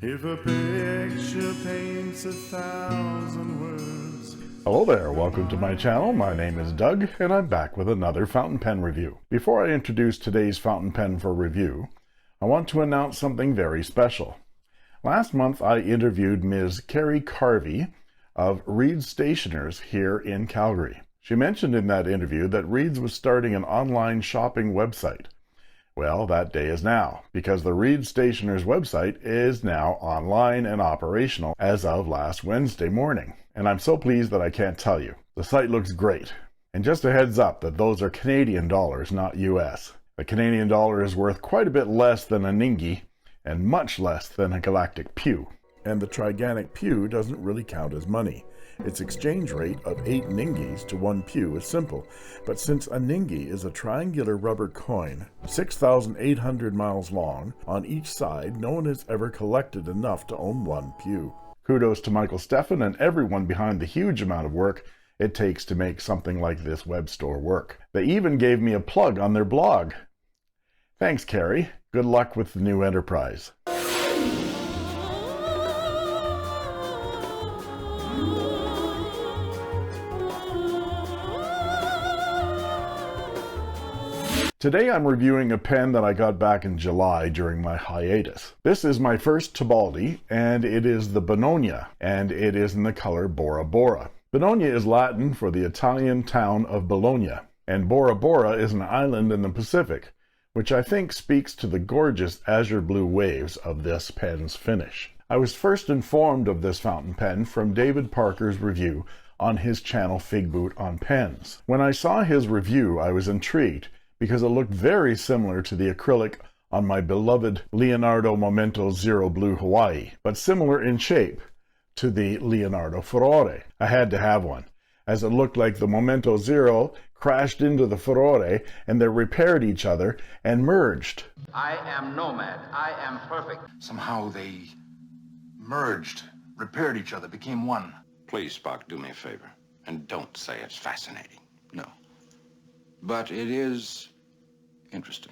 If a picture paints 1,000 words. Hello there, welcome to my channel. My name is Doug, and I'm back with another fountain pen review. Before I introduce today's fountain pen for review, I want to announce something very special. Last month, I interviewed Ms. Carrie Carvey of Reids Stationers here in Calgary. She mentioned in that interview that Reids was starting an online shopping website. Well, that day is now, because the Reids Stationers website is now online and operational as of last Wednesday morning. And I'm so pleased that I can't tell you. The site looks great. And just a heads up that those are Canadian dollars, not US. The Canadian dollar is worth quite a bit less than a ningy, and much less than a galactic pew. And the triganic pew doesn't really count as money. Its exchange rate of 8 ningis to 1 pew is simple, but since a ningi is a triangular rubber coin 6,800 miles long on each side, no one has ever collected enough to own 1 pew. Kudos to Michael Steffen and everyone behind the huge amount of work it takes to make something like this web store work. They even gave me a plug on their blog. Thanks, Carrie. Good luck with the new enterprise. Today I'm reviewing a pen that I got back in July during my hiatus. This is my first Tibaldi, and it is the Bononia, and it is in the color Bora Bora. Bononia is Latin for the Italian town of Bologna, and Bora Bora is an island in the Pacific, which I think speaks to the gorgeous azure blue waves of this pen's finish. I was first informed of this fountain pen from David Parker's review on his channel Fig Boot on Pens. When I saw his review, I was intrigued, because it looked very similar to the acrylic on my beloved Leonardo Momento Zero Blue Hawaii, but similar in shape to the Leonardo Furore. I had to have one, as it looked like the Momento Zero crashed into the Furore and they repaired each other and merged. I am nomad. I am perfect. Somehow they merged, repaired each other, became one. Please, Spock, do me a favor, and don't say it's fascinating. No. But it is interesting.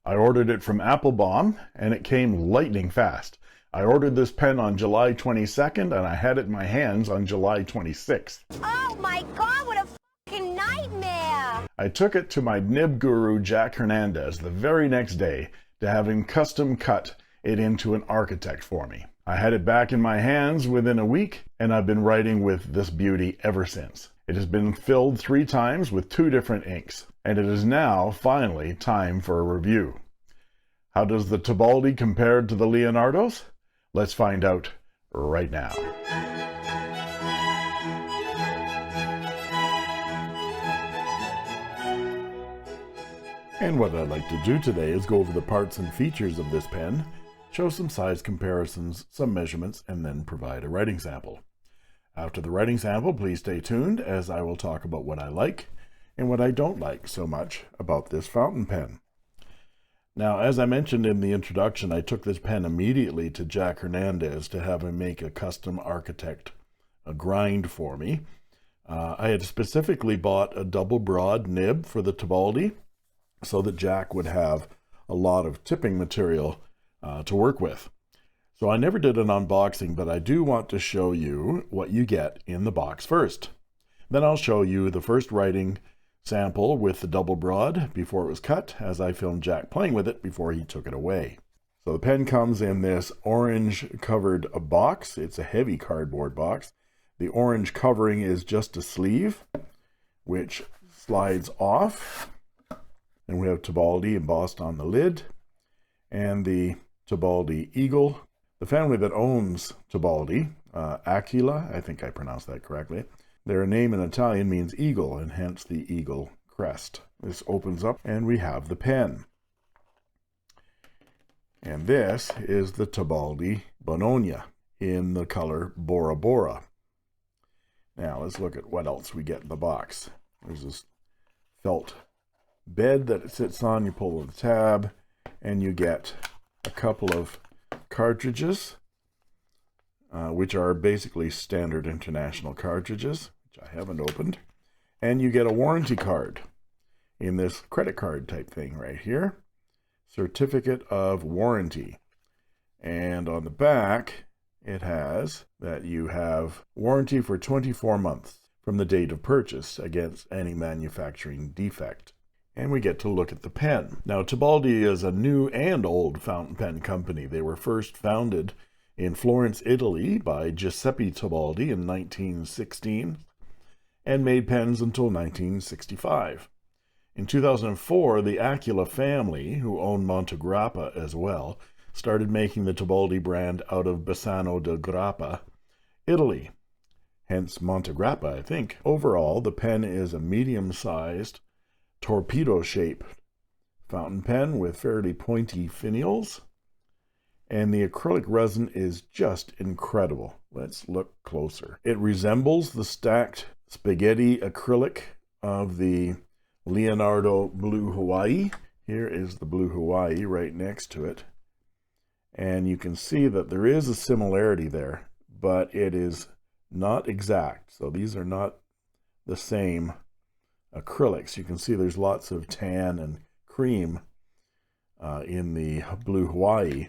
I ordered it from Applebaum, and it came lightning fast. I ordered this pen on July 22nd, and I had it in my hands on July 26th. Oh my God, what a fucking nightmare! I took it to my nib guru, Jack Hernandez, the very next day to have him custom cut it into an architect for me. I had it back in my hands within a week, and I've been writing with this beauty ever since. It has been filled 3 times with 2 different inks, and it is now finally time for a review. How does the Tibaldi compare to the Leonardos? Let's find out right now. And what I'd like to do today is go over the parts and features of this pen, show some size comparisons, some measurements, and then provide a writing sample. After the writing sample, please stay tuned as I will talk about what I like and what I don't like so much about this fountain pen. Now, as I mentioned in the introduction, I took this pen immediately to Jack Hernandez to have him make a custom architect grind for me. I had specifically bought a double broad nib for the Tibaldi so that Jack would have a lot of tipping material to work with. So I never did an unboxing, but I do want to show you what you get in the box first. Then I'll show you the first writing sample with the double broad before it was cut, as I filmed Jack playing with it before he took it away. So the pen comes in this orange covered box. It's a heavy cardboard box. The orange covering is just a sleeve, which slides off. And we have Tibaldi embossed on the lid, and the Tibaldi Eagle. The family that owns Tibaldi, Aquila, I think I pronounced that correctly, their name in Italian means eagle, and hence the eagle crest. This opens up, and we have the pen. And this is the Tibaldi Bononia in the color Bora Bora. Now, let's look at what else we get in the box. There's this felt bed that it sits on. You pull the tab, and you get a couple of cartridges, which are basically standard international cartridges, which I haven't opened, and you get a warranty card in this credit card type thing right here. certificate of warranty. And on the back, it has that you have warranty for 24 months from the date of purchase against any manufacturing defect. And we get to look at the pen. Now, Tibaldi is a new and old fountain pen company. They were first founded in Florence, Italy by Giuseppe Tibaldi in 1916 and made pens until 1965. In 2004, the Aquila family, who owned Montegrappa as well, started making the Tibaldi brand out of Bassano del Grappa, Italy. Hence Montegrappa, I think. Overall, the pen is a medium-sized, torpedo-shaped fountain pen with fairly pointy finials. And the acrylic resin is just incredible. Let's look closer. It resembles the stacked spaghetti acrylic of the Leonardo Blue Hawaii. Here is the Blue Hawaii right next to it. And you can see that there is a similarity there, but it is not exact. So these are not the same acrylics. You can see there's lots of tan and cream in the Blue Hawaii.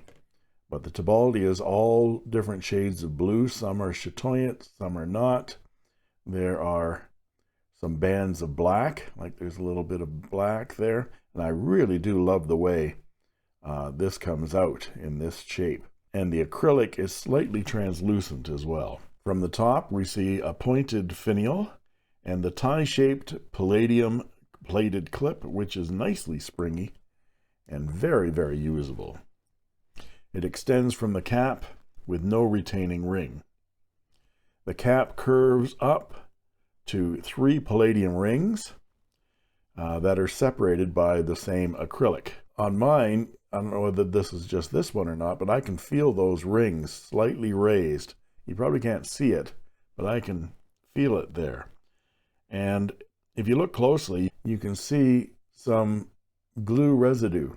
But the Tibaldi is all different shades of blue. Some are chatoyant, some are not. There are some bands of black, like there's a little bit of black there. And I really do love the way this comes out in this shape. And the acrylic is slightly translucent as well. From the top, we see a pointed finial and the tie-shaped palladium plated clip, which is nicely springy and very, very usable. It extends from the cap with no retaining ring. The cap curves up to 3 palladium rings that are separated by the same acrylic. On mine, I don't know whether this is just this one or not, but I can feel those rings slightly raised. You probably can't see it, but I can feel it there. And if you look closely, you can see some glue residue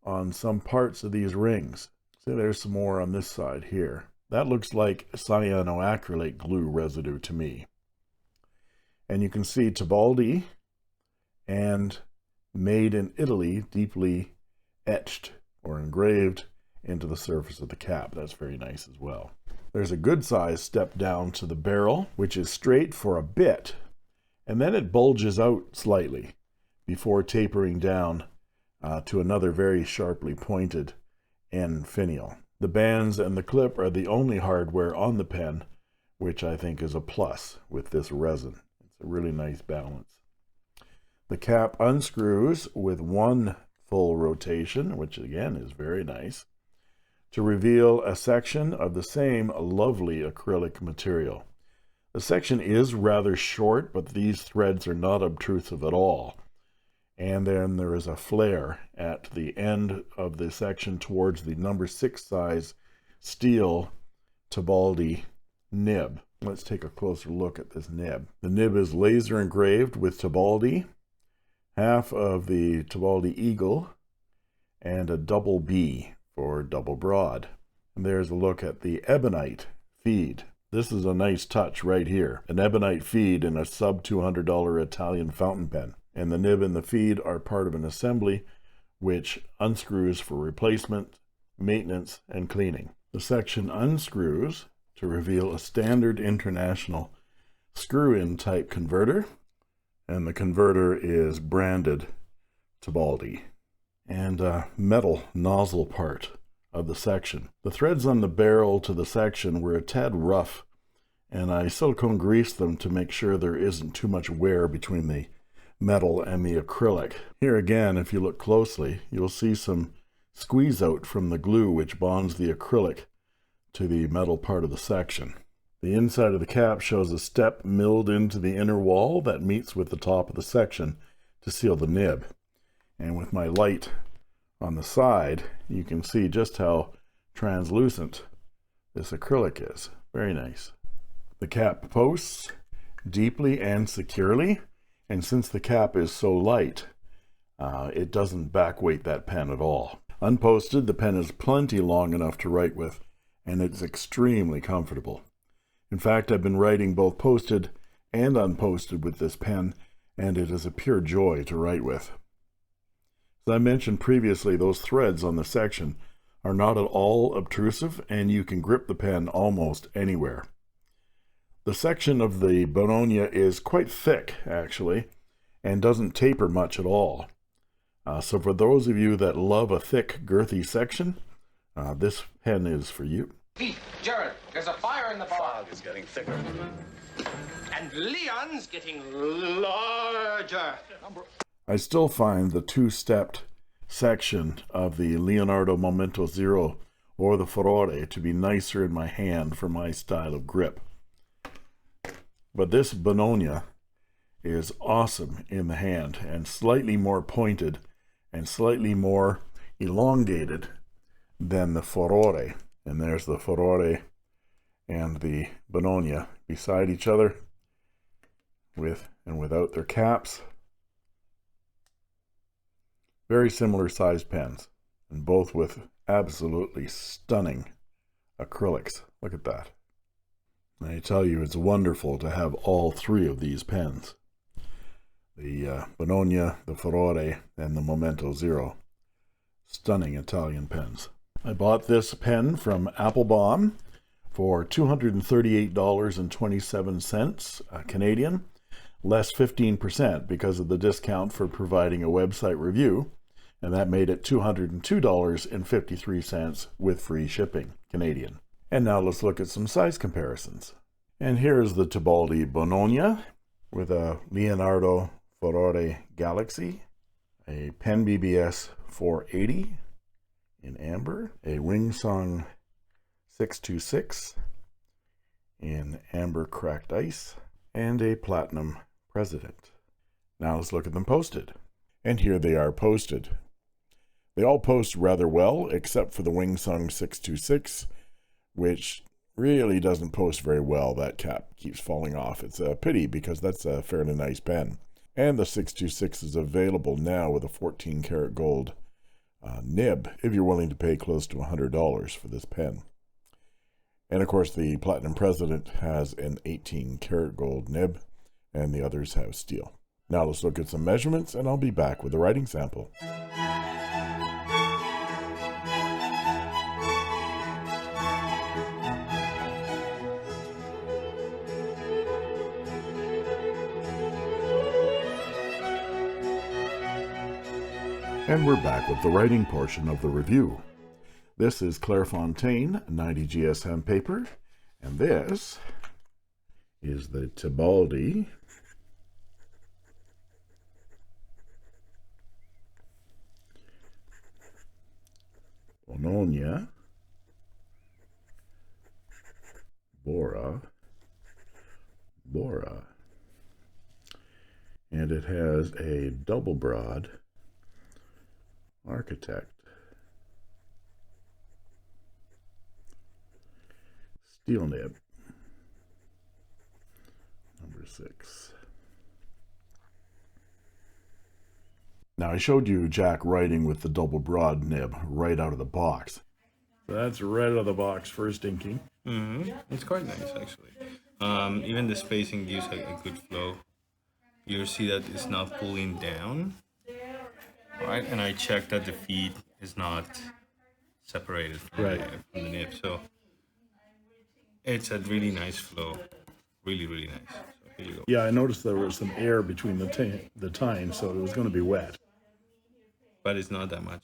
on some parts of these rings. See, there's some more on this side here. That looks like cyanoacrylate glue residue to me. And you can see Tibaldi and made in Italy deeply etched or engraved into the surface of the cap. That's very nice as well. There's a good size step down to the barrel, which is straight for a bit, and then it bulges out slightly before tapering down to another very sharply pointed end finial. The bands and the clip are the only hardware on the pen, which I think is a plus with this resin. It's a really nice balance. The cap unscrews with one full rotation, which again is very nice, to reveal a section of the same lovely acrylic material. The section is rather short, but these threads are not obtrusive at all. And then there is a flare at the end of the section towards the number 6 size steel Tibaldi nib. Let's take a closer look at this nib. The nib is laser engraved with Tibaldi, half of the Tibaldi eagle, and a double B for double broad. And there's a look at the ebonite feed. This is a nice touch right here. An ebonite feed in a sub $200 Italian fountain pen. And the nib and the feed are part of an assembly which unscrews for replacement, maintenance, and cleaning. The section unscrews to reveal a standard international screw-in type converter, and the converter is branded Tibaldi. And a metal nozzle part of the section. The threads on the barrel to the section were a tad rough, and I silicone greased them to make sure there isn't too much wear between the metal and the acrylic. Here again, if you look closely, you'll see some squeeze out from the glue which bonds the acrylic to the metal part of the section. The inside of the cap shows a step milled into the inner wall that meets with the top of the section to seal the nib. And with my light on the side, you can see just how translucent this acrylic is. Very nice. The cap posts deeply and securely, and since the cap is so light, it doesn't backweight that pen at all. Unposted, the pen is plenty long enough to write with, and it's extremely comfortable. In fact, I've been writing both posted and unposted with this pen, and it is a pure joy to write with. As I mentioned previously, those threads on the section are not at all obtrusive, and you can grip the pen almost anywhere. The section of the Bononia is quite thick, actually, and doesn't taper much at all. So for those of you that love a thick, girthy section, this pen is for you. Pete, Jared, there's a fire in the bar. Fog is getting thicker. And Leon's getting larger. I still find the two-stepped section of the Leonardo Momento Zero or the Furore to be nicer in my hand for my style of grip. But this Bononia is awesome in the hand and slightly more pointed and slightly more elongated than the Furore. And there's the Furore and the Bononia beside each other with and without their caps. Very similar sized pens, and both with absolutely stunning acrylics. Look at that. I tell you, it's wonderful to have all three of these pens. The Bononia, the Furore, and the Momento Zero. Stunning Italian pens. I bought this pen from Applebaum for $238.27 Canadian, less 15% because of the discount for providing a website review, and that made it $202.53 with free shipping Canadian. And now let's look at some size comparisons. And here's the Tibaldi Bononia with a Leonardo Furore Galaxy, a Pen BBS 480 in amber, a Wingsung 626 in amber cracked ice, and a Platinum President. Now let's look at them posted. And here they are posted. They all post rather well, except for the Wingsung 626, which really doesn't post very well. That cap keeps falling off. It's a pity because that's a fairly nice pen. And the 626 is available now with a 14 karat gold nib, if you're willing to pay close to $100 for this pen. And of course, the Platinum President has an 18 karat gold nib, and the others have steel. Now let's look at some measurements, and I'll be back with a writing sample. And we're back with the writing portion of the review. This is Clairefontaine 90 GSM paper, and this is the Tibaldi Bononia Bora Bora, and it has a double broad Architect, steel nib, number 6. Now I showed you Jack writing with the double broad nib right out of the box. That's right out of the box, first inking. It's quite nice actually. Even the spacing gives a good flow. You see that it's not pulling down. Right, and I checked that the feed is not separated from, from the nib, so it's a really nice flow, really nice. So here you go. Yeah, I noticed there was some air between the tines, so it was going to be wet. But it's not that much.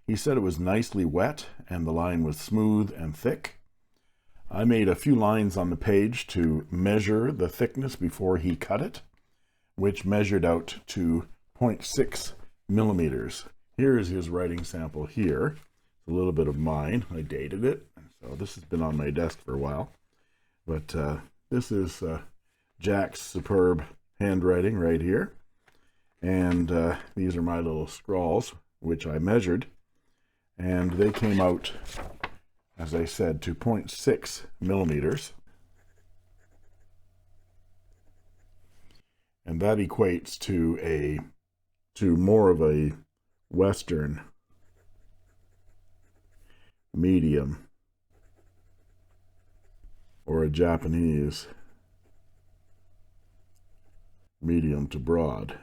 He said it was nicely wet and the line was smooth and thick. I made a few lines on the page to measure the thickness before he cut it, which measured out to 0.6 millimeters. Here is his writing sample here. A little bit of mine. I dated it, so this has been on my desk for a while. But this is Jack's superb handwriting right here. And these are my little scrawls, which I measured. And they came out as I said, to 0.6 millimeters. And that equates to more of a Western medium or a Japanese medium to broad.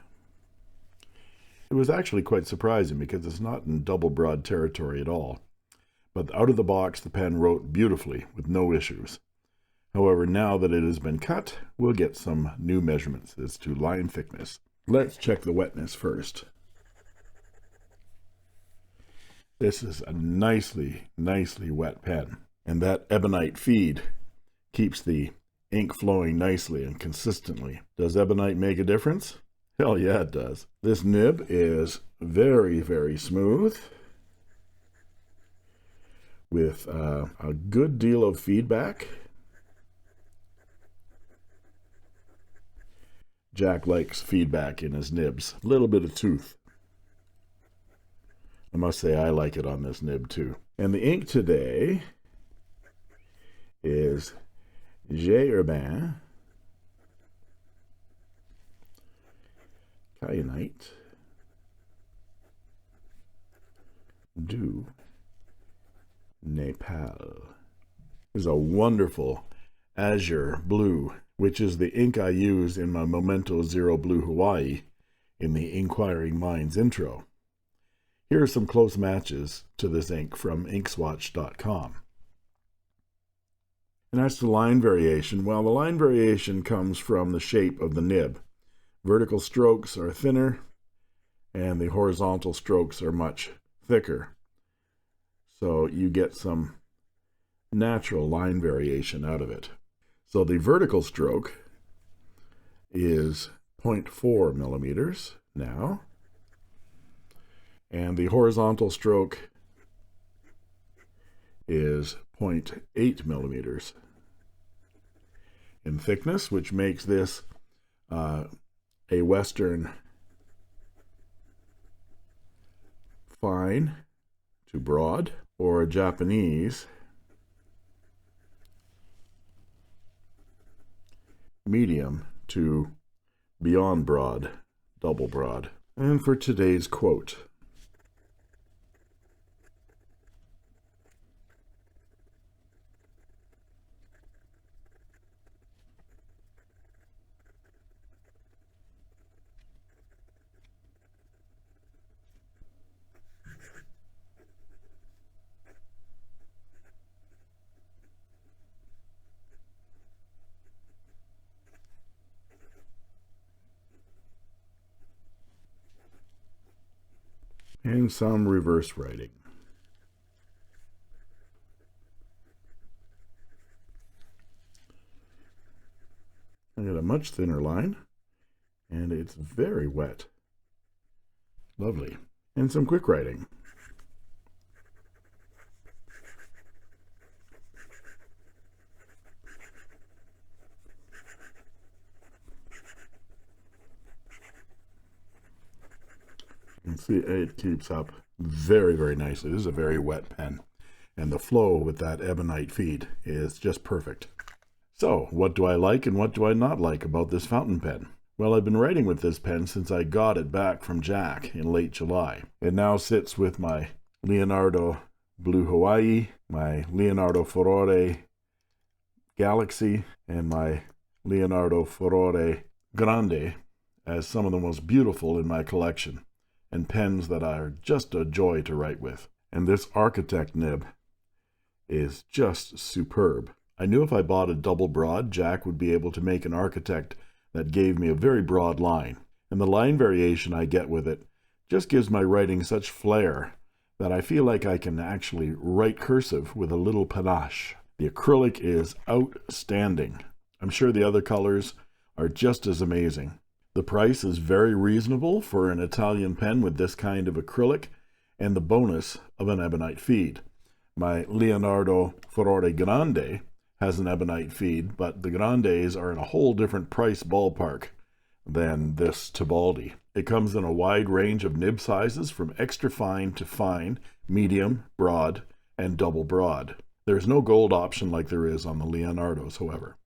It was actually quite surprising because it's not in double broad territory at all. But out of the box, the pen wrote beautifully with no issues. However, now that it has been cut, we'll get some new measurements as to line thickness. Let's check the wetness first. This is a nicely wet pen. And that ebonite feed keeps the ink flowing nicely and consistently. Does ebonite make a difference? Hell yeah, it does. This nib is very smooth, with a good deal of feedback. Jack likes feedback in his nibs. A little bit of tooth. I must say I like it on this nib too. And the ink today is J. Urbain Kyanite du Nepal. This is a wonderful azure blue, which is the ink I use in my Memento Zero Blue Hawaii in the Inkquiring Minds intro. Here are some close matches to this ink from inkswatch.com. And that's the line variation. Well, the line variation comes from the shape of the nib. Vertical strokes are thinner, and the horizontal strokes are much thicker. So you get some natural line variation out of it. So the vertical stroke is 0.4 millimeters now, and the horizontal stroke is 0.8 millimeters in thickness, which makes this a Western fine to broad, or a Japanese medium to beyond broad, double broad. And for today's quote, and some reverse writing. I got a much thinner line, and it's very wet. Lovely. And some quick writing. You can see it keeps up very nicely. This is a very wet pen, and the flow with that ebonite feed is just perfect. So, what do I like and what do I not like about this fountain pen? Well, I've been writing with this pen since I got it back from Jack in late July. It now sits with my Leonardo Blue Hawaii, my Leonardo Furore Galaxy, and my Leonardo Furore Grande as some of the most beautiful in my collection, and pens that are just a joy to write with. And this Architect nib is just superb. I knew if I bought a double broad, Jack would be able to make an Architect that gave me a very broad line. And the line variation I get with it just gives my writing such flair that I feel like I can actually write cursive with a little panache. The acrylic is outstanding. I'm sure the other colors are just as amazing. The price is very reasonable for an Italian pen with this kind of acrylic and the bonus of an ebonite feed. My Leonardo Furore Grande has an ebonite feed, but the Grandes are in a whole different price ballpark than this Tibaldi. It comes in a wide range of nib sizes from extra fine to fine, medium, broad, and double broad. There's no gold option like there is on the Leonardos, however.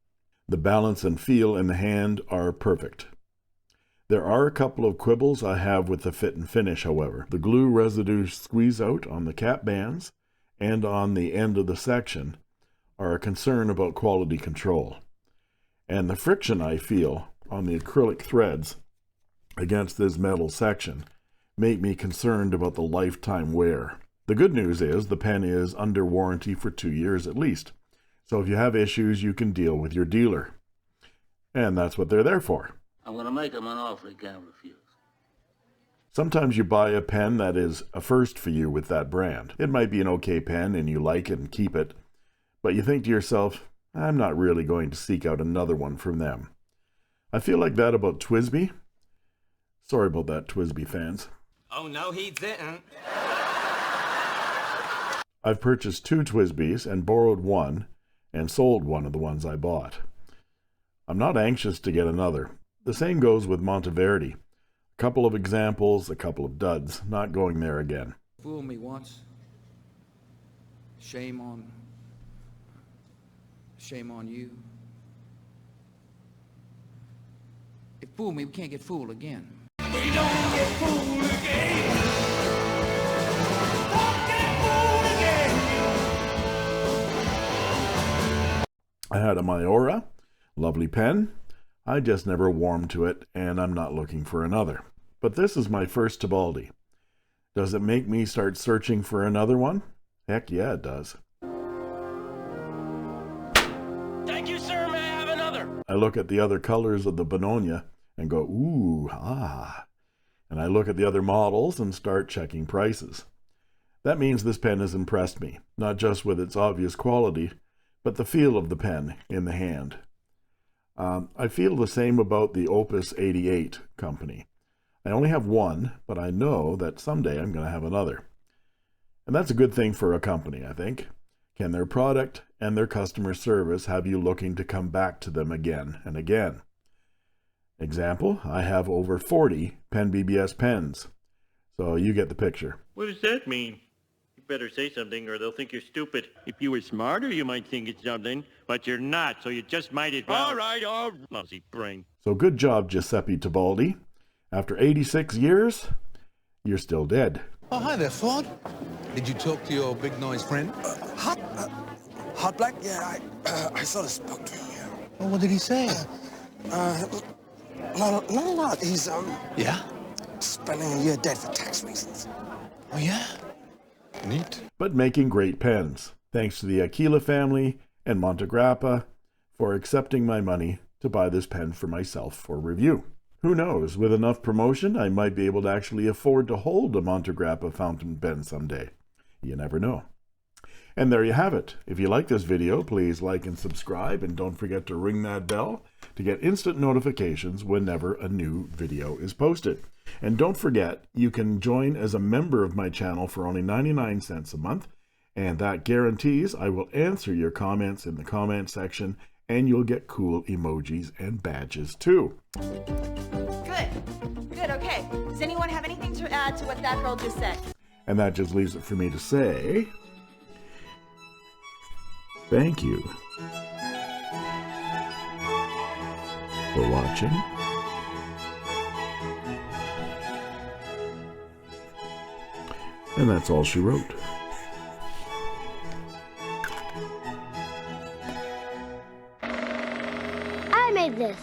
The balance and feel in the hand are perfect. There are a couple of quibbles I have with the fit and finish, however. The glue residue squeeze out on the cap bands and on the end of the section are a concern about quality control. And the friction I feel on the acrylic threads against this metal section make me concerned about the lifetime wear. The good news is the pen is under warranty for 2 years at least. So if you have issues, you can deal with your dealer. And that's what they're there for. I'm going to make him an offer he can't refuse. Sometimes you buy a pen that is a first for you with that brand. It might be an okay pen and you like it and keep it, but you think to yourself, I'm not really going to seek out another one from them. I feel like that about TWSBI. Sorry about that, TWSBI fans. Oh, no, he didn't. I've purchased 2 TWSBIs and borrowed one and sold one of the ones I bought. I'm not anxious to get another. The same goes with Monteverdi. A couple of examples, a couple of duds. Not going there again. Fool me once. Shame on you. If fool me, we can't get fooled again. We don't get fooled again. Don't get fooled again. I had a Maiora, lovely pen. I just never warmed to it, and I'm not looking for another. But this is my first Tibaldi. Does it make me start searching for another one? Heck yeah, it does. Thank you, sir. May I have another? I look at the other colors of the Bononia and go, ooh, ah. And I look at the other models and start checking prices. That means this pen has impressed me, not just with its obvious quality, but the feel of the pen in the hand. I feel the same about the Opus 88 company. I only have one, but I know that someday I'm going to have another. And that's a good thing for a company, I think. Can their product and their customer service have you looking to come back to them again and again? Example, I have over 40 Pen BBS pens. So you get the picture. What does that mean? You better say something or they'll think you're stupid. If you were smarter, you might think it's something, but you're not, so you just might as well. All right, lousy brain. So good job, Giuseppe Tibaldi. After 86 years, you're still dead. Oh, hi there, Ford. Did you talk to your big noise friend? Hot Black? Yeah, I sort of spoke to him, yeah. Well, what did he say? Not a lot. He's, Yeah? spending a year dead for tax reasons. Oh, yeah? Neat. But making great pens. Thanks to the Aquila family and Montegrappa for accepting my money to buy this pen for myself for review. Who knows, with enough promotion, I might be able to actually afford to hold a Montegrappa fountain pen someday. You never know. And there you have it. If you like this video, please like and subscribe, and don't forget to ring that bell to get instant notifications whenever a new video is posted. And don't forget, you can join as a member of my channel for only 99 cents a month, and that guarantees I will answer your comments in the comment section, and you'll get cool emojis and badges too. Good, okay. Does anyone have anything to add to what that girl just said? And that just leaves it for me to say, thank you for watching. And that's all she wrote. I made this.